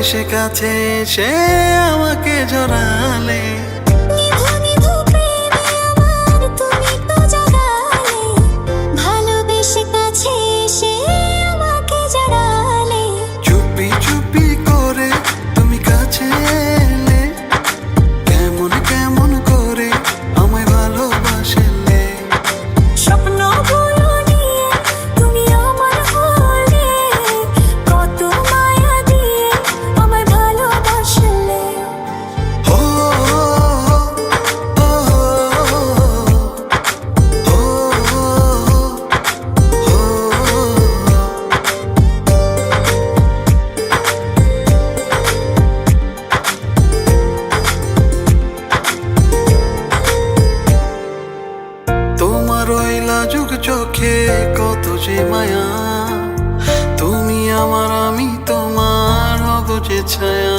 ভালোবেসে কাছে এসে আমাকে জড়ালে, চুপি চুপি করে তুমি কাছে এলে, কেমন কেমন করে আমায় ভালোবাসলে। স্বপ্ন নিয়ে তুমি আমার হলে, কত মায়া দিয়ে আমায় ভালোবাসলে। ও ও ও তোমার ওই লাজুক চোখে কত যে মায়া, তুমি আমার আমি তোমার হব যে ছায়া।